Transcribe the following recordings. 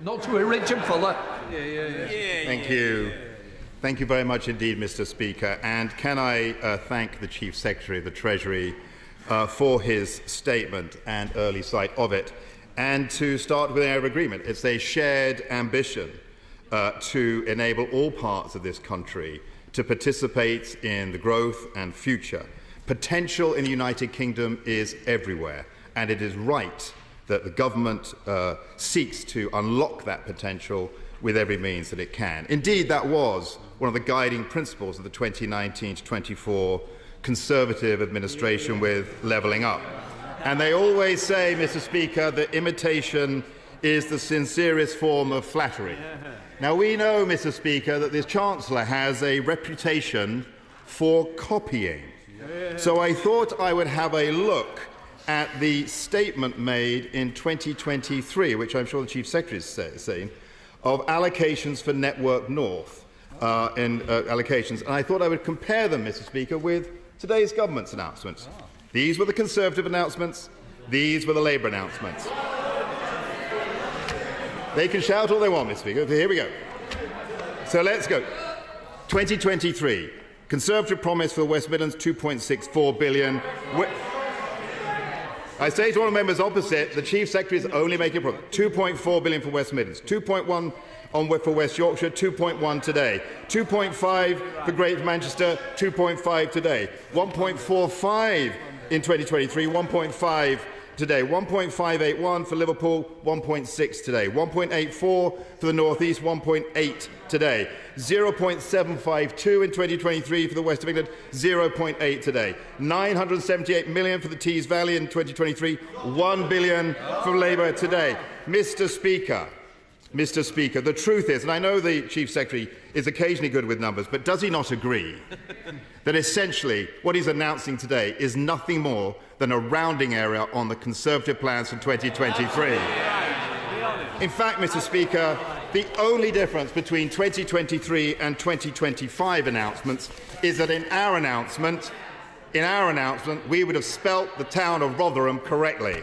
Not to a Richard Fuller. Thank you. Thank you very much indeed, Mr. Speaker. And can I thank the Chief Secretary of the Treasury for his statement and early sight of it. And to start with an area of agreement, it's a shared ambition to enable all parts of this country to participate in the growth and future. Potential in the United Kingdom is everywhere, and it is right that the government seeks to unlock that potential with every means that it can. Indeed, that was one of the guiding principles of the 2019 to 24 Conservative administration with levelling up. And they always say, Mr. Speaker, that imitation is the sincerest form of flattery. Now, we know, Mr. Speaker, that this Chancellor has a reputation for copying. So I thought I would have a look at the statement made in 2023, which I'm sure the Chief Secretary is saying, of allocations for Network North allocations. And I thought I would compare them, Mr. Speaker, with today's government's announcements. These were the Conservative announcements. These were the Labour announcements. They can shout all they want, Mr. Speaker. Here we go. So let's go. 2023. Conservative promise for the West Midlands, £2.64 billion. I say to one of the members opposite, the Chief Secretary is only making a promise. £2.4 billion for West Midlands, 2.1 for West Yorkshire, 2.1 today, 2.5 for Greater Manchester, 2.5 today, 1.45 in 2023, 1.5 today, 1.581 for Liverpool, 1.6 today, 1.84 for the North East, 1.8 today, 0.752 in 2023 for the West of England, 0.8 today, 978 million for the Tees Valley in 2023, 1 billion for Labour today. Mr. Speaker, the truth is, and I know the Chief Secretary is occasionally good with numbers, but does he not agree that essentially what he's announcing today is nothing more than a rounding error on the Conservative plans for 2023? In fact, Mr. Speaker, the only difference between 2023 and 2025 announcements is that in our announcement, we would have spelt the town of Rotherham correctly.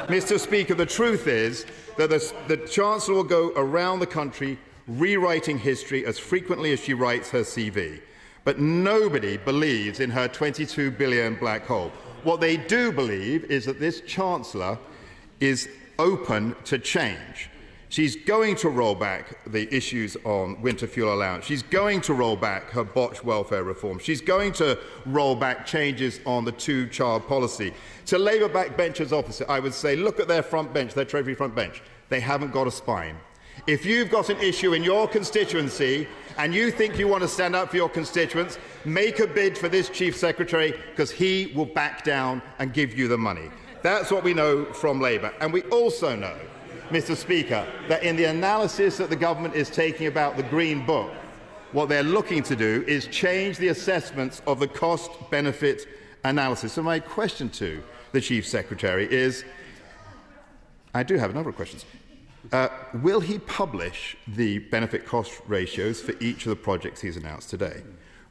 Mr. Speaker, the truth is that the Chancellor will go around the country rewriting history as frequently as she writes her CV. But nobody believes in her £22 billion black hole. What they do believe is that this Chancellor is open to change. She's going to roll back the issues on winter fuel allowance. She's going to roll back her botched welfare reform. She's going to roll back changes on the two-child policy. To Labour backbenchers opposite, I would say, look at their front bench, their Treasury front bench. They haven't got a spine. If you've got an issue in your constituency and you think you want to stand up for your constituents, make a bid for this Chief Secretary, because he will back down and give you the money. That's what we know from Labour. And we also know, Mr. Speaker, that in the analysis that the government is taking about the Green Book, what they're looking to do is change the assessments of the cost-benefit analysis. So my question to the Chief Secretary is, I do have a number of questions. Will he publish the benefit-cost ratios for each of the projects he's announced today?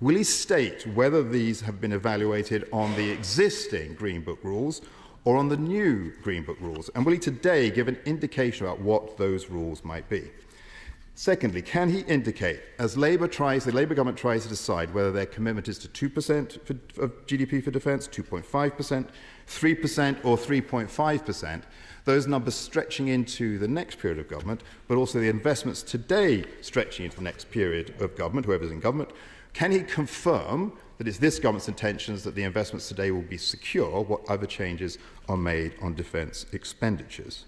Will he state whether these have been evaluated on the existing Green Book rules or on the new Green Book rules? And will he today give an indication about what those rules might be? Secondly, can he indicate, as the Labour government tries to decide whether their commitment is to 2% of GDP for defence, 2.5%, 3% or 3.5%, those numbers stretching into the next period of government, but also the investments today stretching into the next period of government, whoever's in government, can he confirm that it's this government's intentions that the investments today will be secure, what other changes are made on defence expenditures?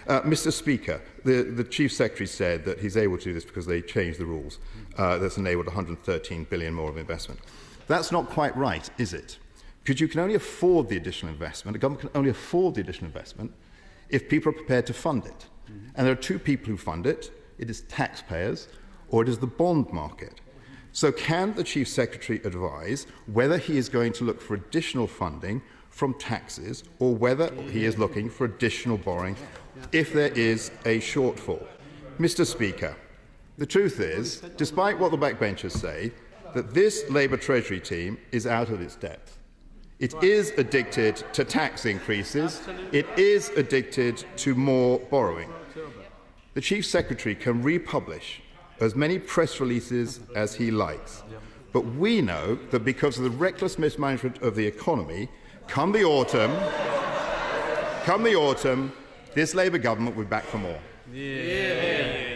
Mr. Speaker, the Chief Secretary said that he's able to do this because they changed the rules. That's enabled £113 billion more of investment. That's not quite right, is it? Because you can only afford the additional investment, a government can only afford the additional investment if people are prepared to fund it. And there are two people who fund it. It is taxpayers or it is the bond market. So can the Chief Secretary advise whether he is going to look for additional funding from taxes or whether he is looking for additional borrowing if there is a shortfall? Mr. Speaker, the truth is, despite what the backbenchers say, that this Labour Treasury team is out of its depth. It is addicted to tax increases. It is addicted to more borrowing. the Chief Secretary can republish as many press releases as he likes. But we know that because of the reckless mismanagement of the economy, come the autumn, this Labour government will be back for more. Yeah.